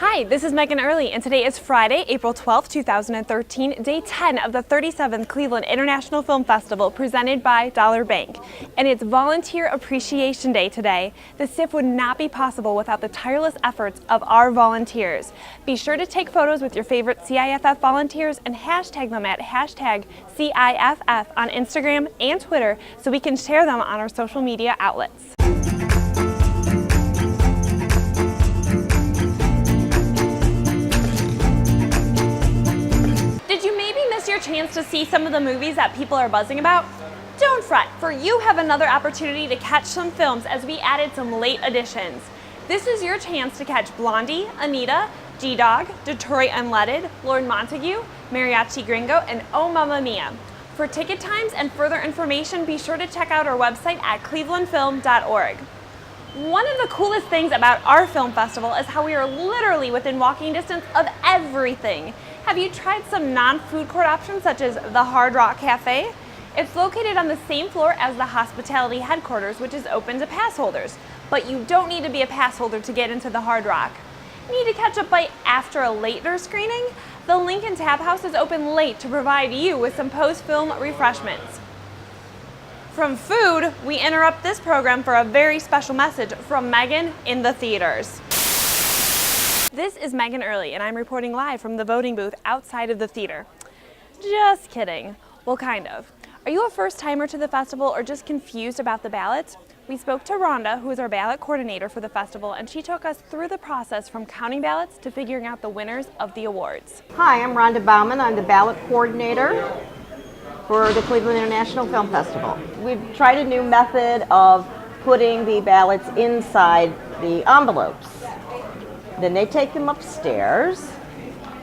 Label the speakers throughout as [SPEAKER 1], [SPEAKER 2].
[SPEAKER 1] Hi, this is Megan Early, and today is Friday, April 12, 2013, day 10 of the 37th Cleveland International Film Festival presented by Dollar Bank. And it's Volunteer Appreciation Day today. The SIF would not be possible without the tireless efforts of our volunteers. Be sure to take photos with your favorite CIFF volunteers and hashtag them at hashtag CIFF on Instagram and Twitter so we can share them on our social media outlets. Your chance to see some of the movies that people are buzzing about? Don't fret, for you have another opportunity to catch some films as we added some late additions. This is your chance to catch Blondie, Anita, G-Dog, Detroit Unleaded, Lord Montague, Mariachi Gringo, and Oh Mamma Mia. For ticket times and further information, be sure to check out our website at clevelandfilm.org. One of the coolest things about our film festival is how we are literally within walking distance of everything. Have you tried some non-food court options such as the Hard Rock Cafe? It's located on the same floor as the hospitality headquarters, which is open to pass holders. But you don't need to be a pass holder to get into the Hard Rock. Need to catch a bite after a later screening? The Lincoln Tap House is open late to provide you with some post-film refreshments. From food, we interrupt this program for a very special message from Megan in the theaters. This is Megan Early, and I'm reporting live from the voting booth outside of the theater. Just kidding. Well, kind of. Are you a first-timer to the festival or just confused about the ballots? We spoke to Rhonda, who is our ballot coordinator for the festival, and she took us through the process from counting ballots to figuring out the winners of the awards.
[SPEAKER 2] Hi, I'm Rhonda Bauman. I'm the ballot coordinator for the Cleveland International Film Festival. We've tried a new method of putting the ballots inside the envelopes. Then they take them upstairs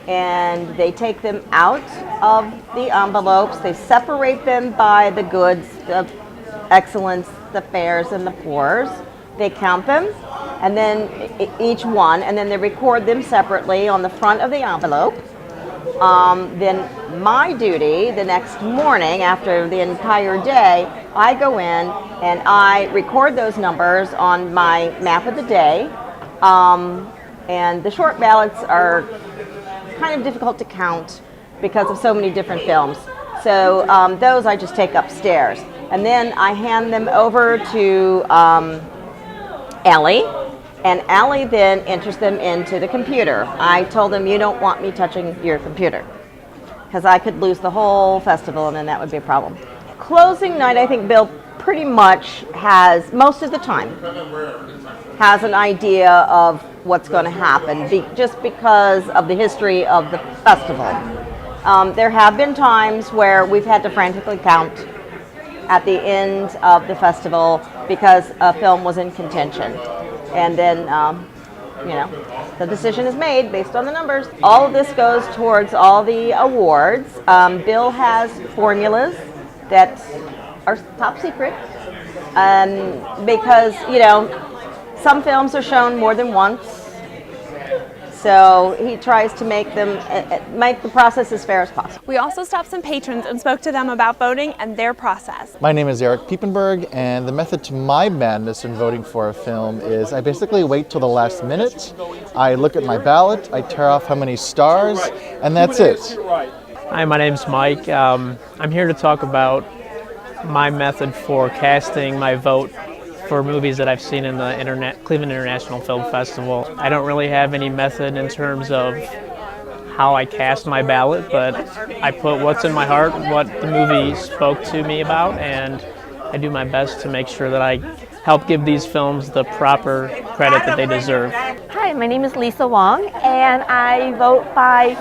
[SPEAKER 2] and they take them out of the envelopes. They separate them by the goods, the excellence, the fairs, and the poors. They count them, and then each one, and then they record them separately on the front of the envelope. Then my duty the next morning, after the entire day, I go in and I record those numbers on my map of the day. And the short ballots are kind of difficult to count because of so many different films. So those I just take upstairs. And then I hand them over to Ellie. And Allie then enters them into the computer. I told them, you don't want me touching your computer, because I could lose the whole festival and then that would be a problem. Closing night, I think Bill pretty much has, most of the time, has an idea of what's going to happen, just because of the history of the festival. There have been times where we've had to frantically count at the end of the festival because a film was in contention. And then, the decision is made based on the numbers. All of this goes towards all the awards. Bill has formulas that are top secret because, some films are shown more than once. So he tries to make the process as fair as possible.
[SPEAKER 1] We also stopped some patrons and spoke to them about voting and their process.
[SPEAKER 3] My name is Erik Piepenburg, and the method to my madness in voting for a film is I basically wait till the last minute. I look at my ballot, I tear off how many stars, and that's it.
[SPEAKER 4] Hi, my name's Mike. I'm here to talk about my method for casting my vote for movies that I've seen in the Cleveland International Film Festival. I don't really have any method in terms of how I cast my ballot, but I put what's in my heart, what the movie spoke to me about, and I do my best to make sure that I help give these films the proper credit that they deserve.
[SPEAKER 5] Hi, my name is Lisa Wong, and I vote by,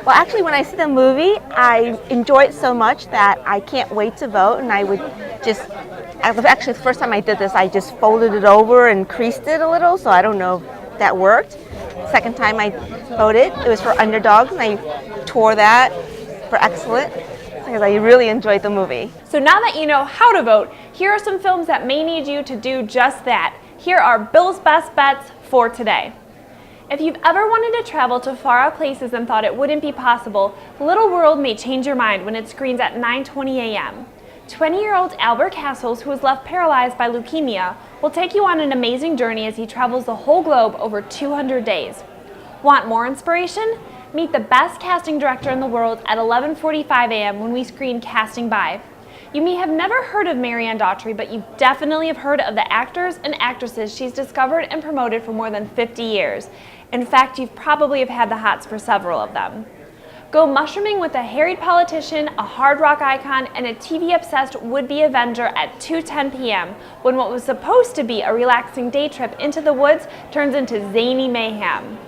[SPEAKER 5] well, actually when I see the movie, I enjoy it so much that I can't wait to vote, and I would just, actually the first time I did this, I just folded it over and creased it a little, so I don't know if that worked. Second time I voted, it was for Underdogs, and I tore that for Excellent, because I really enjoyed the movie.
[SPEAKER 1] So now that you know how to vote, here are some films that may need you to do just that. Here are Bill's best bets for today. If you've ever wanted to travel to far-out places and thought it wouldn't be possible, Little World may change your mind when it screens at 9:20 a.m. 20-year-old Albert Castles, who was left paralyzed by leukemia, will take you on an amazing journey as he travels the whole globe over 200 days. Want more inspiration? Meet the best casting director in the world at 11:45 a.m. when we screen Casting By. You may have never heard of Marianne Daughtry, but you definitely have heard of the actors and actresses she's discovered and promoted for more than 50 years. In fact, you've probably have had the hots for several of them. Go mushrooming with a harried politician, a hard rock icon, and a TV-obsessed would-be Avenger at 2:10 p.m. when what was supposed to be a relaxing day trip into the woods turns into zany mayhem.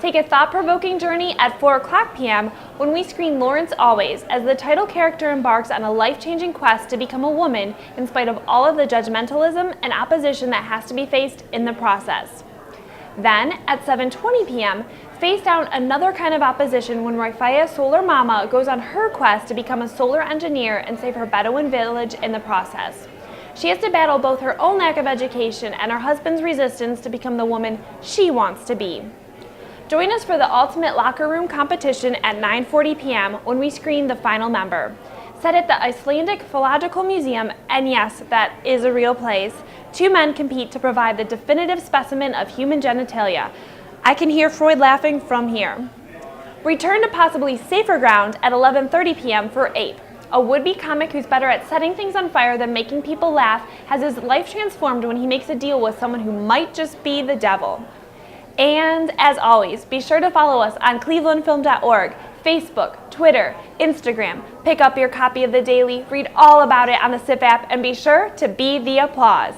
[SPEAKER 1] Take a thought-provoking journey at 4 o'clock p.m. when we screen Lawrence Always as the title character embarks on a life-changing quest to become a woman in spite of all of the judgmentalism and opposition that has to be faced in the process. Then, at 7:20 p.m., face down another kind of opposition when Rifaya Solar Mama goes on her quest to become a solar engineer and save her Bedouin village in the process. She has to battle both her own lack of education and her husband's resistance to become the woman she wants to be. Join us for the Ultimate Locker Room competition at 9:40 p.m. when we screen The Final Member. Set at the Icelandic Philological Museum, and yes, that is a real place, two men compete to provide the definitive specimen of human genitalia. I can hear Freud laughing from here. Return to possibly safer ground at 11:30 p.m. for Ape. A would-be comic who's better at setting things on fire than making people laugh has his life transformed when he makes a deal with someone who might just be the devil. And as always, be sure to follow us on clevelandfilm.org, Facebook, Twitter, Instagram. Pick up your copy of the Daily, read all about it on the SIP app, and be sure to be the applause.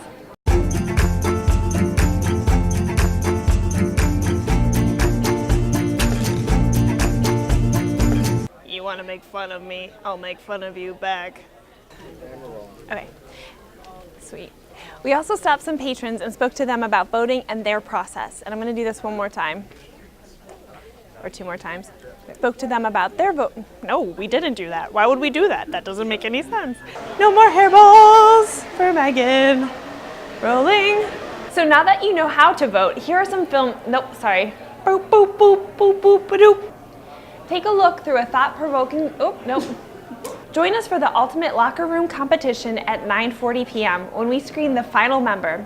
[SPEAKER 1] You want to make fun of me? I'll make fun of you back. Okay, sweet. We also stopped some patrons and spoke to them about voting and their process. And I'm going to do this one more time. Or two more times. Spoke to them about their vote. No, we didn't do that. Why would we do that? That doesn't make any sense. No more hairballs for Megan. Rolling. So now that you know how to vote, here are some Nope, sorry. Boop, boop, boop, boop, boop, boop. Take a look through a thought-provoking... Oh, nope. Join us for the Ultimate Locker Room competition at 9:40 p.m. when we screen The Final Member.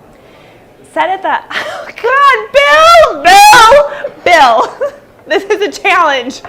[SPEAKER 1] Set at the... Oh, God, Bill! Bill! Bill! This is a challenge.